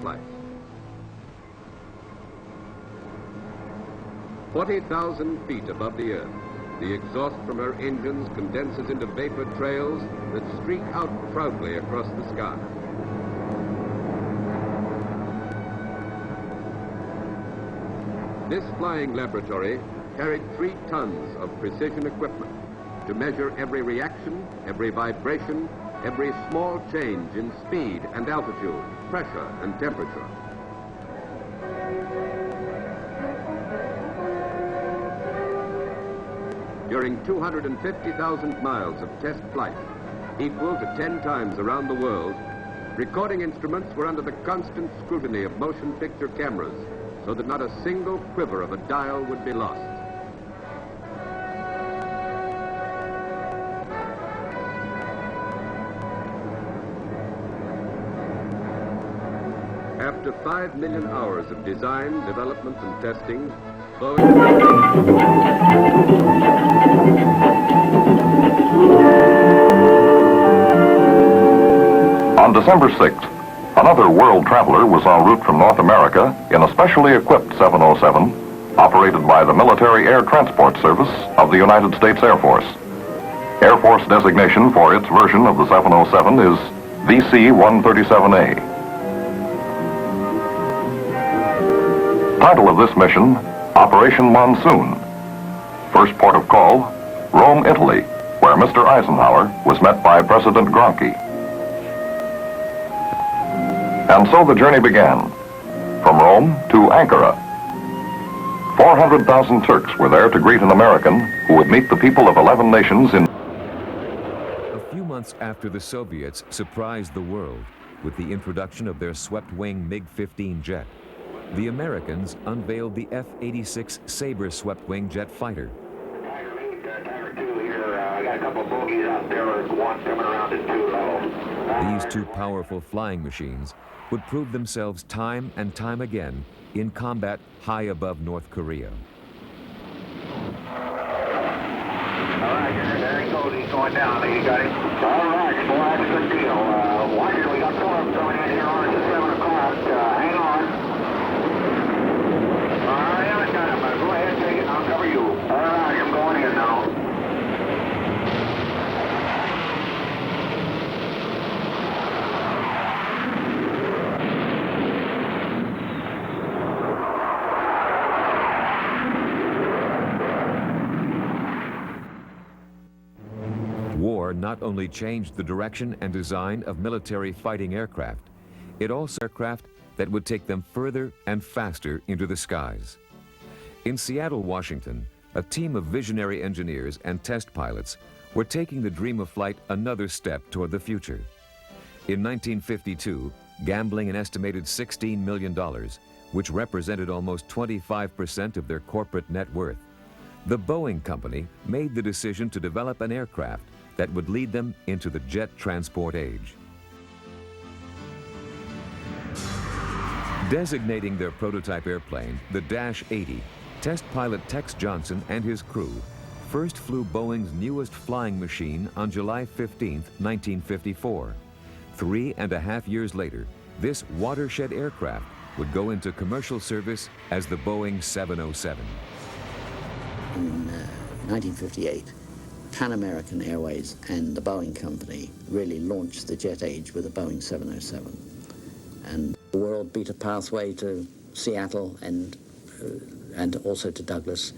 flight. 40,000 feet above the Earth, the exhaust from her engines condenses into vapor trails that streak out proudly across the sky. This flying laboratory carried 3 tons of precision equipment to measure every reaction, every vibration, every small change in speed and altitude, pressure and temperature. During 250,000 miles of test flight, equal to 10 times around the world, recording instruments were under the constant scrutiny of motion picture cameras so that not a single quiver of a dial would be lost. After 5 million hours of design, development, and testing, Boeing... On December 6th, another world traveler was en route from North America in a specially equipped 707 operated by the Military Air Transport Service of the United States Air Force. Air Force designation for its version of the 707 is VC-137A. Title of this mission, Operation Monsoon. First port of call, Rome, Italy, where Mr. Eisenhower was met by President Gronchi. And so the journey began, from Rome to Ankara. 400,000 Turks were there to greet an American who would meet the people of 11 nations in... A few months after the Soviets surprised the world with the introduction of their swept-wing MiG-15 jet, the Americans unveiled the F-86 Sabre swept-wing jet fighter. Tiger 2 here, I got a couple of bogeys out there, one coming around at 2 level. These 2 powerful flying machines would prove themselves time and time again in combat high above North Korea. All right, there he goes, he's going down, you got him. All right, boy, that's a good deal. Watch it, we got 4 of them coming in here on at 7 o'clock, hang on. All right, I got him, go ahead, take it, I'll cover you. All right, I'm going in now. War not only changed the direction and design of military fighting aircraft, it also aircraft that would take them further and faster into the skies. In Seattle, Washington, a team of visionary engineers and test pilots were taking the dream of flight another step toward the future. In 1952, gambling an estimated $16 million, which represented almost 25% of their corporate net worth, the Boeing company made the decision to develop an aircraft that would lead them into the jet transport age. Designating their prototype airplane, the Dash 80, test pilot Tex Johnson and his crew first flew Boeing's newest flying machine on July 15, 1954. 3.5 years later, this watershed aircraft would go into commercial service as the Boeing 707. In 1958, Pan American Airways and the Boeing company really launched the jet age with the Boeing 707. And the world beat a pathway to Seattle and also to Douglas.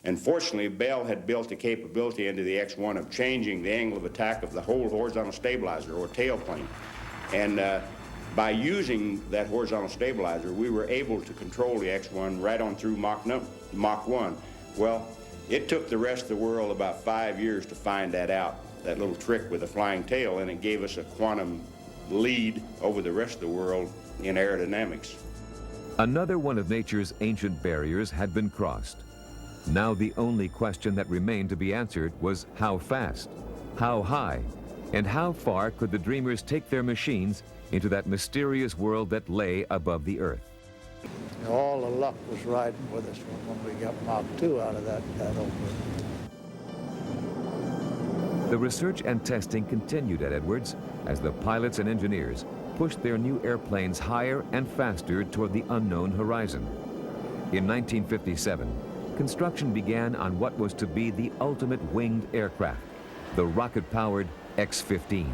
And fortunately, Bell had built a capability into the X-1 of changing the angle of attack of the whole horizontal stabilizer or tailplane. And by using that horizontal stabilizer, we were able to control the X-1 right on through Mach 1. Well, it took the rest of the world about 5 years to find that out, that little trick with the flying tail, and it gave us a quantum lead over the rest of the world in aerodynamics. Another one of nature's ancient barriers had been crossed. Now the only question that remained to be answered was how fast, how high, and how far could the dreamers take their machines into that mysterious world that lay above the Earth. All the luck was riding with us when we got Mach 2 out of that opening. The research and testing continued at Edwards as the pilots and engineers pushed their new airplanes higher and faster toward the unknown horizon. In 1957, construction began on what was to be the ultimate winged aircraft, the rocket-powered X-15.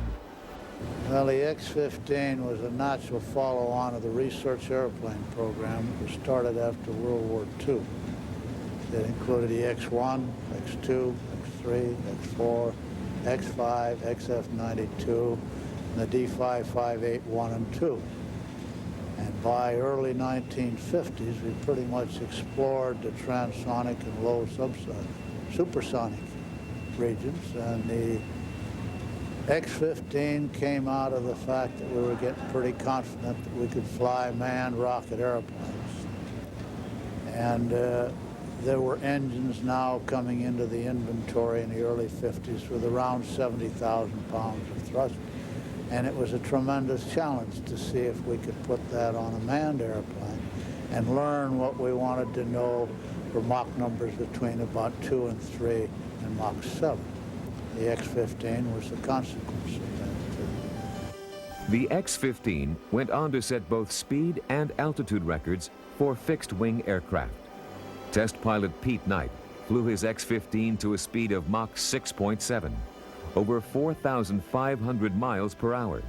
Well, the X-15 was a natural follow-on of the research airplane program that was started after World War II. It included the X-1, X-2, X-3, X-4, X-5, XF-92, and the D-558-1 and 2. And by early 1950s, we pretty much explored the transonic and low supersonic regions, and the X-15 came out of the fact that we were getting pretty confident that we could fly manned rocket airplanes. And there were engines now coming into the inventory in the early 50s with around 70,000 pounds of thrust. And it was a tremendous challenge to see if we could put that on a manned airplane and learn what we wanted to know for Mach numbers between about 2 and 3 and Mach 7. The X-15 was the consequence of that. The X-15 went on to set both speed and altitude records for fixed-wing aircraft. Test pilot Pete Knight flew his X-15 to a speed of Mach 6.7, over 4,500 miles per hour.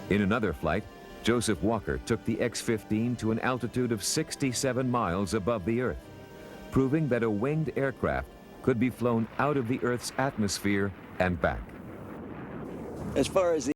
In another flight, Joseph Walker took the X-15 to an altitude of 67 miles above the Earth, proving that a winged aircraft could be flown out of the Earth's atmosphere and back. As far as the